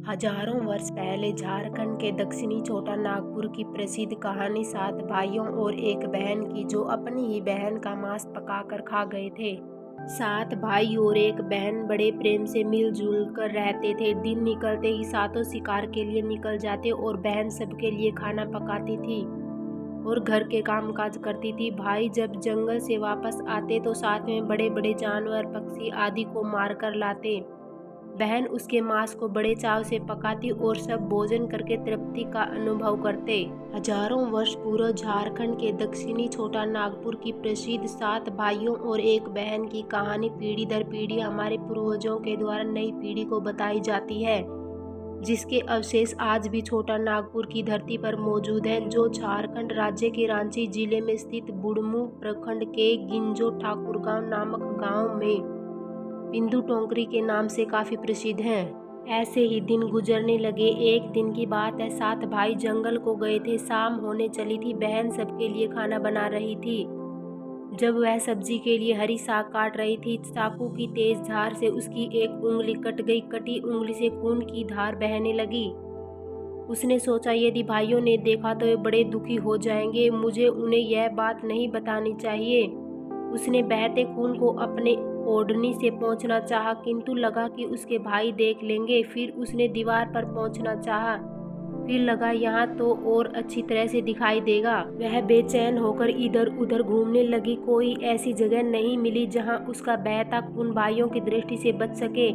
हजारों वर्ष पहले झारखंड के दक्षिणी छोटा नागपुर की प्रसिद्ध कहानी 7 भाइयों और एक बहन की, जो अपनी ही बहन का मांस पकाकर खा गए थे। 7 भाई और एक बहन बड़े प्रेम से मिलजुल कर रहते थे। दिन निकलते ही सातों शिकार के लिए निकल जाते और बहन सबके लिए खाना पकाती थी और घर के काम काज करती थी। भाई जब जंगल से वापस आते तो साथ में बड़े बड़े जानवर, पक्षी आदि को मार कर लाते। बहन उसके मांस को बड़े चाव से पकाती और सब भोजन करके तृप्ति का अनुभव करते। हजारों वर्ष पूर्व झारखंड के दक्षिणी छोटा नागपुर की प्रसिद्ध 7 भाइयों और एक बहन की कहानी पीढ़ी दर पीढ़ी हमारे पूर्वजों के द्वारा नई पीढ़ी को बताई जाती है, जिसके अवशेष आज भी छोटा नागपुर की धरती पर मौजूद हैं, जो झारखंड राज्य के रांची जिले में स्थित बुढ़मू प्रखंड के गिंजो ठाकुरगांव नामक गांव में बिंदु टोंकरी के नाम से काफी प्रसिद्ध हैं। ऐसे ही दिन गुजरने लगे। एक दिन की बात है, 7 भाई जंगल को गए थे। शाम होने चली थी। बहन सबके लिए खाना बना रही थी। जब वह सब्जी के लिए हरी साग काट रही थी, चाकू की तेज धार से उसकी एक उंगली कट गई। कटी उंगली से खून की धार बहने लगी। उसने सोचा, यदि भाइयों ने देखा तो वे बड़े दुखी हो जाएंगे, मुझे उन्हें यह बात नहीं बतानी चाहिए। उसने बहते खून को अपने ओढ़नी से पोंछना चाहा, किंतु लगा कि उसके भाई देख लेंगे। फिर उसने दीवार पर पोंछना चाहा, फिर लगा यहाँ तो और अच्छी तरह से दिखाई देगा। वह बेचैन होकर इधर उधर घूमने लगी। कोई ऐसी जगह नहीं मिली जहाँ उसका बहता खून भाइयों की दृष्टि से बच सके।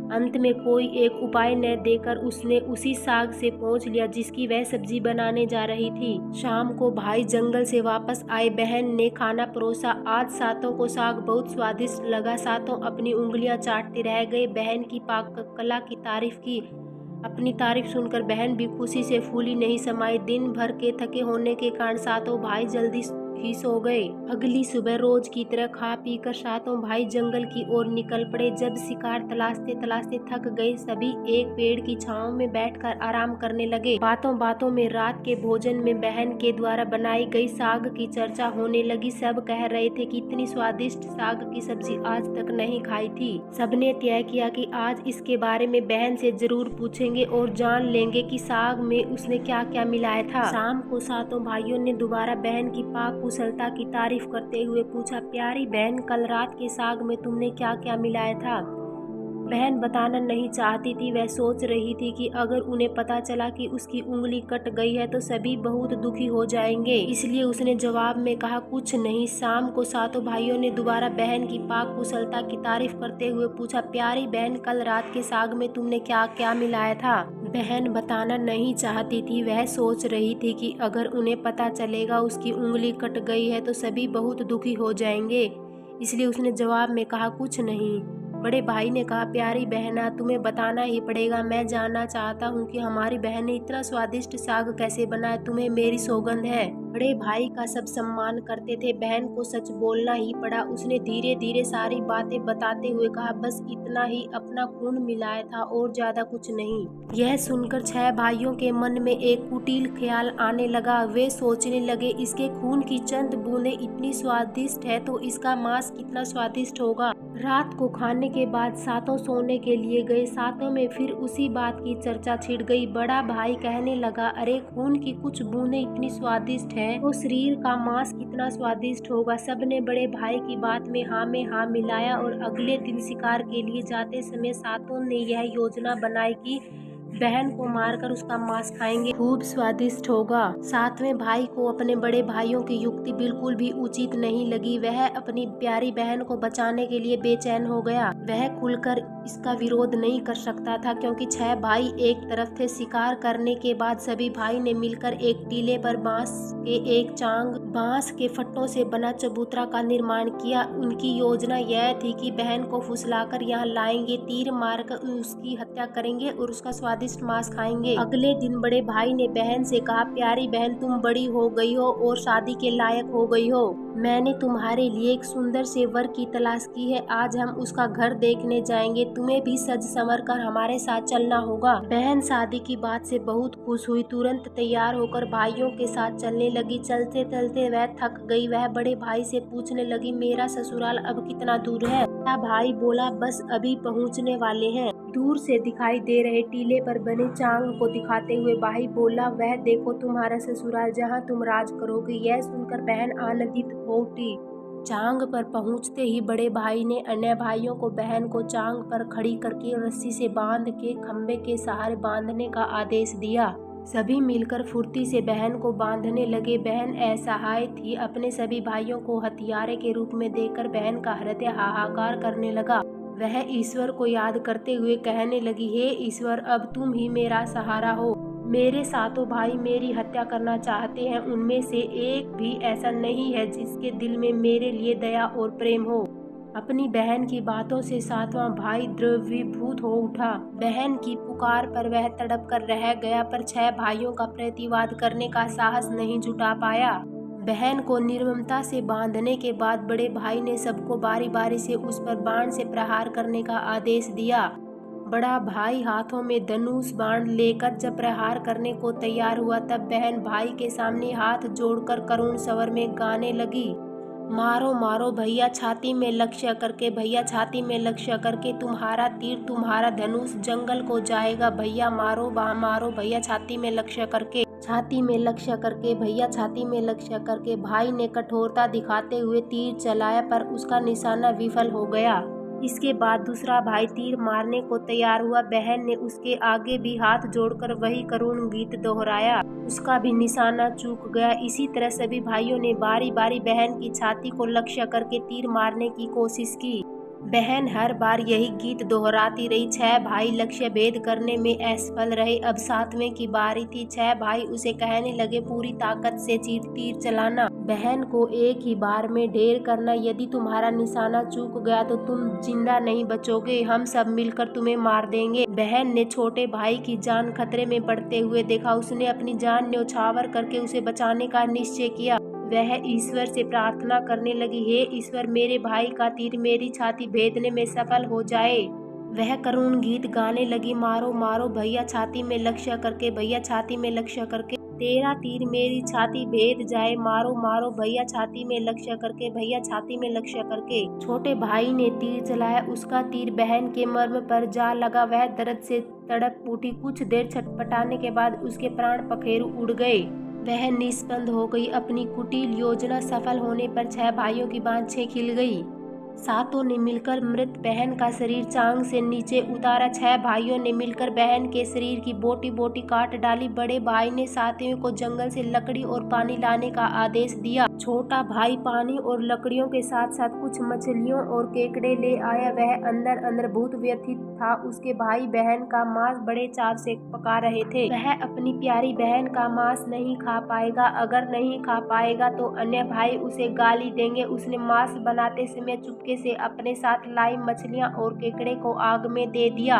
अंत में कोई एक उपाय न देकर उसने उसी साग से पोंछ लिया जिसकी वह सब्जी बनाने जा रही थी। शाम को भाई जंगल से वापस आए। बहन ने खाना परोसा। आज सातों को साग बहुत स्वादिष्ट लगा। सातों अपनी उंगलियां चाटते रह गए। बहन की पाक कला की तारीफ की। अपनी तारीफ सुनकर बहन भी खुशी से फूली नहीं समाई। दिन भर के थके होने के कारण सातों भाई जल्दी ही सो गए। अगली सुबह रोज की तरह खा पी कर सातों भाई जंगल की ओर निकल पड़े। जब शिकार तलाशते तलाशते थक गए, सभी एक पेड़ की छांव में बैठकर आराम करने लगे। बातों बातों में रात के भोजन में बहन के द्वारा बनाई गई साग की चर्चा होने लगी। सब कह रहे थे कि इतनी स्वादिष्ट साग की सब्जी आज तक नहीं खाई थी। सबने तय किया कि आज इसके बारे में बहन से जरूर पूछेंगे और जान लेंगे कि साग में उसने क्या क्या मिलाया था। शाम को सातों भाइयों ने दोबारा बहन की पाक कुशलता की तारीफ करते हुए पूछा, प्यारी बहन, कल रात के साग में तुमने क्या क्या मिलाया था? बहन बताना नहीं चाहती थी। वह सोच रही थी कि अगर उन्हें पता चला कि उसकी उंगली कट गई है तो सभी बहुत दुखी हो जाएंगे। इसलिए उसने जवाब में कहा, कुछ नहीं। शाम को सातों भाइयों ने दोबारा बहन की पाक कुशलता की तारीफ करते हुए पूछा, प्यारी बहन, कल रात के साग में तुमने क्या क्या मिलाया था? बहन बताना नहीं चाहती थी। वह सोच रही थी कि अगर उन्हें पता चलेगा उसकी उंगली कट गई है तो सभी बहुत दुखी हो जाएंगे। इसलिए उसने जवाब में कहा, कुछ नहीं। बड़े भाई ने कहा, प्यारी बहना, तुम्हें बताना ही पड़ेगा। मैं जानना चाहता हूँ कि हमारी बहन ने इतना स्वादिष्ट साग कैसे बनाया। तुम्हें मेरी सौगंध है। बड़े भाई का सब सम्मान करते थे। बहन को सच बोलना ही पड़ा। उसने धीरे धीरे सारी बातें बताते हुए कहा, बस इतना ही, अपना खून मिलाया था और ज्यादा कुछ नहीं। यह सुनकर 6 भाइयों के मन में एक कुटिल ख्याल आने लगा। वे सोचने लगे, इसके खून की चंद बूंदें इतनी स्वादिष्ट है तो इसका मांस कितना स्वादिष्ट होगा। रात को खाने के बाद सातों सोने के लिए गए। सातों में फिर उसी बात की चर्चा छिड़ गई। बड़ा भाई कहने लगा, अरे खून की कुछ बूंदें इतनी स्वादिष्ट है तो शरीर का मांस कितना स्वादिष्ट होगा। सबने बड़े भाई की बात में हाँ मिलाया और अगले दिन शिकार के लिए जाते समय सातों ने यह योजना बनाई कि बहन को मारकर उसका मांस खाएंगे, खूब स्वादिष्ट होगा। 7वें भाई को अपने बड़े भाइयों की युक्ति बिल्कुल भी उचित नहीं लगी। वह अपनी प्यारी बहन को बचाने के लिए बेचैन हो गया। वह खुलकर इसका विरोध नहीं कर सकता था क्योंकि 6 भाई एक तरफ थे। शिकार करने के बाद सभी भाई ने मिलकर एक टीले पर बांस के एक चांग, बांस के फट्टों से बना चबूतरा का निर्माण किया। उनकी योजना यह थी कि बहन को फुसलाकर यहाँ लाएंगे, तीर मारकर उसकी हत्या करेंगे और उसका स्वादिष्ट मांस खाएंगे। अगले दिन बड़े भाई ने बहन से कहा, प्यारी बहन, तुम बड़ी हो गई हो और शादी के लायक हो गई हो। मैंने तुम्हारे लिए एक सुंदर से वर की तलाश की है। आज हम उसका घर देखने जाएंगे। तुम्हें भी सज संवर कर हमारे साथ चलना होगा। बहन शादी की बात से बहुत खुश हुई, तुरंत तैयार होकर भाइयों के साथ चलने लगी। चलते चलते वह थक गई। वह बड़े भाई से पूछने लगी, मेरा ससुराल अब कितना दूर है? बड़ा भाई बोला, बस अभी पहुँचने वाले हैं। दूर से दिखाई दे रहे टीले पर बने चांग को दिखाते हुए भाई बोला, वह देखो तुम्हारा ससुराल जहाँ तुम राज करोगे। यह सुनकर बहन आनंदित हो उठी। चांग पर पहुंचते ही बड़े भाई ने अन्य भाइयों को बहन को चांग पर खड़ी करके रस्सी से बांध के खंबे के सहारे बांधने का आदेश दिया। सभी मिलकर फुर्ती से बहन को बांधने लगे। बहन असहाय थी। अपने सभी भाइयों को हथियारे के रूप में देखकर बहन का हृदय हाहाकार करने लगा। वह ईश्वर को याद करते हुए कहने लगी, हे ईश्वर, अब तुम ही मेरा सहारा हो। मेरे सातों भाई मेरी हत्या करना चाहते हैं। उनमें से एक भी ऐसा नहीं है जिसके दिल में मेरे लिए दया और प्रेम हो। अपनी बहन की बातों से सातवां भाई द्रवीभूत हो उठा। बहन की पुकार पर वह तड़प कर रह गया, पर 6 भाइयों का प्रतिवाद करने का साहस नहीं जुटा पाया। बहन को निर्ममता से बांधने के बाद बड़े भाई ने सबको बारी बारी से उस पर बाण से प्रहार करने का आदेश दिया। बड़ा भाई हाथों में धनुष बाण लेकर जब प्रहार करने को तैयार हुआ, तब बहन भाई के सामने हाथ जोड़कर करुण स्वर में गाने लगी, मारो मारो भैया छाती में लक्ष्य करके, भैया छाती में लक्ष्य करके, तुम्हारा तीर तुम्हारा धनुष जंगल को जाएगा। भैया मारो मारो भैया छाती में लक्ष्य करके, छाती में लक्ष्य करके, भैया छाती में लक्ष्य करके। भाई ने कठोरता दिखाते हुए तीर चलाया, पर उसका निशाना विफल हो गया। इसके बाद दूसरा भाई तीर मारने को तैयार हुआ। बहन ने उसके आगे भी हाथ जोड़कर वही करुण गीत दोहराया। उसका भी निशाना चूक गया। इसी तरह सभी भाइयों ने बारी बारी बहन की छाती को लक्ष्य करके तीर मारने की कोशिश की। बहन हर बार यही गीत दोहराती रही। 6 भाई लक्ष्य भेद करने में असफल रहे। अब 7वें की बारी थी। 6 भाई उसे कहने लगे, पूरी ताकत से तीर चलाना, बहन को एक ही बार में ढेर करना। यदि तुम्हारा निशाना चूक गया तो तुम जिंदा नहीं बचोगे, हम सब मिलकर तुम्हें मार देंगे। बहन ने छोटे भाई की जान खतरे में पड़ते हुए देखा। उसने अपनी जान न्यौछावर करके उसे बचाने का निश्चय किया। वह ईश्वर से प्रार्थना करने लगी, हे ईश्वर, मेरे भाई का तीर मेरी छाती भेदने में सफल हो जाए। वह करुण गीत गाने लगी, मारो मारो भैया छाती में लक्ष्य करके, भैया छाती में लक्ष्य करके, तेरा तीर मेरी छाती भेद जाए। मारो मारो भैया छाती में लक्ष्य करके, भैया छाती में लक्ष्य करके। छोटे भाई ने तीर चलाया। उसका तीर बहन के मर्म पर जा लगा। वह दर्द से तड़प उठी। कुछ देर छटपटाने के बाद उसके प्राण पखेरु उड़ गए। वह निस्पंद हो गई। अपनी कुटिल योजना सफल होने पर 6 भाइयों की बाँछें खिल गई। सातों ने मिलकर मृत बहन का शरीर चांग से नीचे उतारा। 6 भाइयों ने मिलकर बहन के शरीर की बोटी बोटी काट डाली। बड़े भाई ने साथियों को जंगल से लकड़ी और पानी लाने का आदेश दिया। छोटा भाई पानी और लकड़ियों के साथ साथ कुछ मछलियों और केकड़े ले आया। वह अंदर अंदर बहुत व्यथित था। उसके भाई बहन का मांस बड़े चाव से पका रहे थे। वह अपनी प्यारी बहन का मांस नहीं खा पाएगा। अगर नहीं खा पाएगा तो अन्य भाई उसे गाली देंगे। उसने मांस बनाते समय चुपके से अपने साथ लाई मछलियां और केकड़े को आग में दे दिया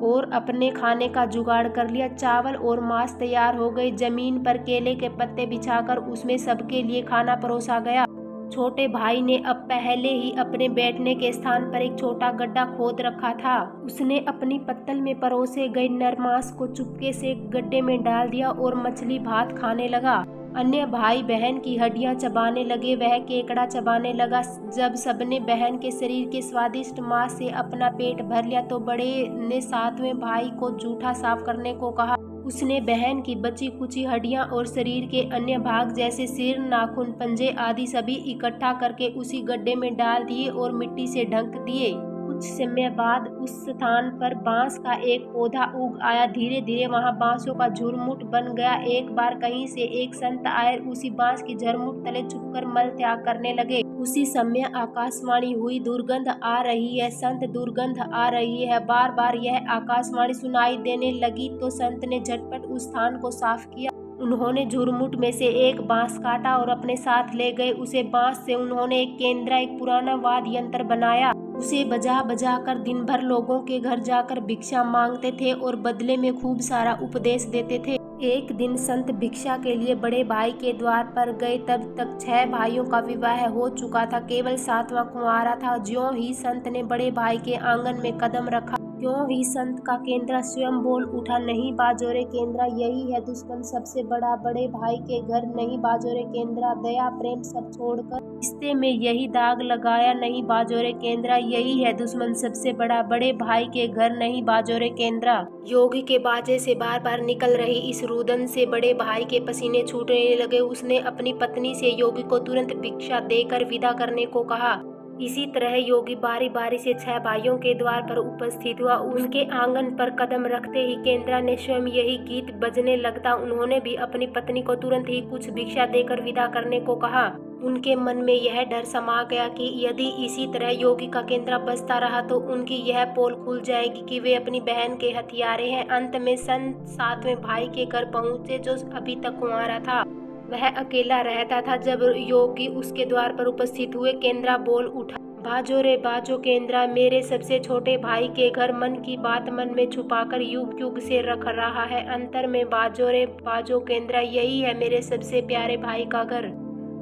और अपने खाने का जुगाड़ कर लिया। चावल और मांस तैयार हो गए। जमीन पर केले के पत्ते बिछाकर उसमें सबके लिए खाना परोसा गया। छोटे भाई ने अब पहले ही अपने बैठने के स्थान पर एक छोटा गड्ढा खोद रखा था। उसने अपनी पत्तल में परोसे गए नरमांस को चुपके से गड्ढे में डाल दिया और मछली भात खाने लगा। अन्य भाई बहन की हड्डियां चबाने लगे। वह केकड़ा चबाने लगा। जब सबने बहन के शरीर के स्वादिष्ट मांस से अपना पेट भर लिया तो बड़े ने 7वें भाई को जूठा साफ करने को कहा। उसने बहन की बची कुची हड्डियां और शरीर के अन्य भाग जैसे सिर, नाखून, पंजे आदि सभी इकट्ठा करके उसी गड्ढे में डाल दिए और मिट्टी से ढक दिए। कुछ समय बाद उस स्थान पर बांस का एक पौधा उग आया। धीरे धीरे वहां बांसों का झुरमुट बन गया। एक बार कहीं से एक संत आए। उसी बांस की झुरमुट तले छुपकर मल त्याग करने लगे। उसी समय आकाशवाणी हुई, दुर्गंध आ रही है संत, दुर्गंध आ रही है। बार बार यह आकाशवाणी सुनाई देने लगी तो संत ने झटपट उस स्थान को साफ किया। उन्होंने झुरमुट में से एक बांस काटा और अपने साथ ले गए। उसे बांस से उन्होंने एक केंद्रा, एक पुराना वाद्य यंत्र बनाया। उसे बजा बजा कर दिन भर लोगों के घर जाकर भिक्षा मांगते थे और बदले में खूब सारा उपदेश देते थे। एक दिन संत भिक्षा के लिए बड़े भाई के द्वार पर गए। तब तक 6 भाइयों का विवाह हो चुका था। केवल 7वां कुंवारा था। ज्यों ही संत ने बड़े भाई के आंगन में कदम रखा, क्यों ही संत का केंद्र स्वयं बोल उठा, नहीं बाजोरे केंद्रा, यही है दुश्मन सबसे बड़ा, बड़े भाई के घर नहीं बाजोरे केंद्रा, दया प्रेम सब छोड़कर रिश्ते में यही दाग लगाया, नहीं बाजोरे केंद्रा, यही है दुश्मन सबसे बड़ा, बड़े भाई के घर नहीं बाजोरे केंद्रा। योगी के बाजे से बार बार निकल रही इस रुदन से बड़े भाई के पसीने छूटने लगे। उसने अपनी पत्नी से योगी को तुरंत भिक्षा देकर विदा करने को कहा। इसी तरह योगी बारी बारी से 6 भाइयों के द्वार पर उपस्थित हुआ। उनके आंगन पर कदम रखते ही केंद्रा ने स्वयं यही गीत बजने लगता। उन्होंने भी अपनी पत्नी को तुरंत ही कुछ भिक्षा देकर विदा करने को कहा। उनके मन में यह डर समा गया कि यदि इसी तरह योगी का केंद्रा बजता रहा तो उनकी यह पोल खुल जाएगी कि वे अपनी बहन के हथियारे हैं। अंत में संत 7वें भाई के घर पहुंचे, जो अभी तक कुंवारा था। वह अकेला रहता था। जब योगी उसके द्वार पर उपस्थित हुए, केंद्रा बोल उठा, बाजो रे बाजो केंद्रा, मेरे सबसे छोटे भाई के घर मन की बात मन में छुपाकर युग युग से रख रहा है। अंतर में बाजो रे बाजो केंद्रा, यही है मेरे सबसे प्यारे भाई का घर।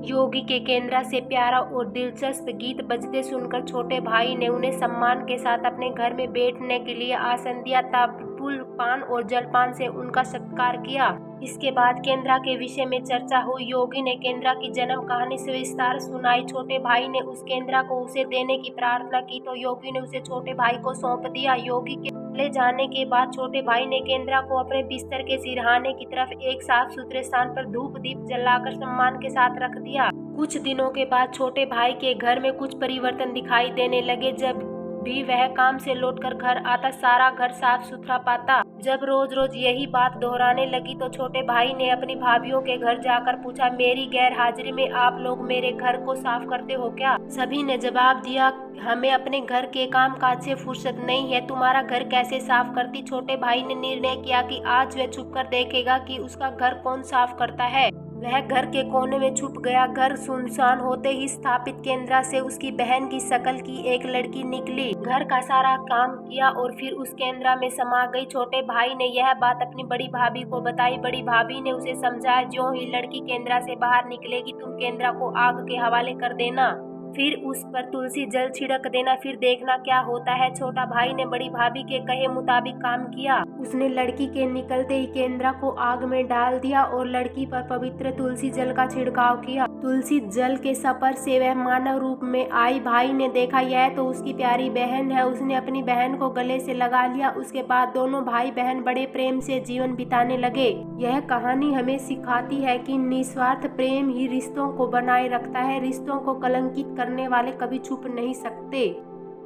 योगी के केंद्रा से प्यारा और दिलचस्प गीत बजते सुनकर छोटे भाई ने उन्हें सम्मान के साथ अपने घर में बैठने के लिए आसन दिया। ताबुल पान और जलपान से उनका सत्कार किया। इसके बाद केंद्रा के विषय में चर्चा हुई। योगी ने केंद्रा की जन्म कहानी सविस्तार सुनाई। छोटे भाई ने उस केंद्रा को उसे देने की प्रार्थना की तो योगी ने उसे छोटे भाई को सौंप दिया। योगी के चले जाने के बाद छोटे भाई ने केंद्रा को अपने बिस्तर के सिरहाने की तरफ एक साफ सुथरे स्थान पर धूप दीप जलाकर सम्मान के साथ रख दिया। कुछ दिनों के बाद छोटे भाई के घर में कुछ परिवर्तन दिखाई देने लगे। जब भी वह काम से लौटकर घर आता, सारा घर साफ सुथरा पाता। जब रोज रोज यही बात दोहराने लगी तो छोटे भाई ने अपनी भाभीियों के घर जाकर पूछा, मेरी गैर हाजिरी में आप लोग मेरे घर को साफ करते हो क्या? सभी ने जवाब दिया, हमें अपने घर के काम काज से फुर्सत नहीं है, तुम्हारा घर कैसे साफ करती? छोटे भाई ने निर्णय किया कि आज वह छुप कर देखेगा कि उसका घर कौन साफ करता है। वह घर के कोने में छुप गया। घर सुनसान होते ही स्थापित केंद्रा से उसकी बहन की शकल की एक लड़की निकली, घर का सारा काम किया और फिर उस केंद्रा में समा गई। छोटे भाई ने यह बात अपनी बड़ी भाभी को बताई। बड़ी भाभी ने उसे समझाया, ज्यों ही लड़की केंद्रा से बाहर निकलेगी तुम केंद्रा को आग के हवाले कर देना, फिर उस पर तुलसी जल छिड़क देना, फिर देखना क्या होता है। छोटा भाई ने बड़ी भाभी के कहे मुताबिक काम किया। उसने लड़की के निकलते ही केंद्रा को आग में डाल दिया और लड़की पर पवित्र तुलसी जल का छिड़काव किया। तुलसी जल के सपर से वह मानव रूप में आई। भाई ने देखा यह तो उसकी प्यारी बहन है। उसने अपनी बहन को गले से लगा लिया। उसके बाद दोनों भाई बहन बड़े प्रेम से जीवन बिताने लगे। यह कहानी हमें सिखाती है कि निस्वार्थ प्रेम ही रिश्तों को बनाए रखता है। रिश्तों को कलंकित करने वाले कभी छुप नहीं सकते।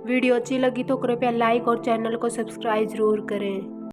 वीडियो अच्छी लगी तो कृपया लाइक और चैनल को सब्सक्राइब जरूर करें।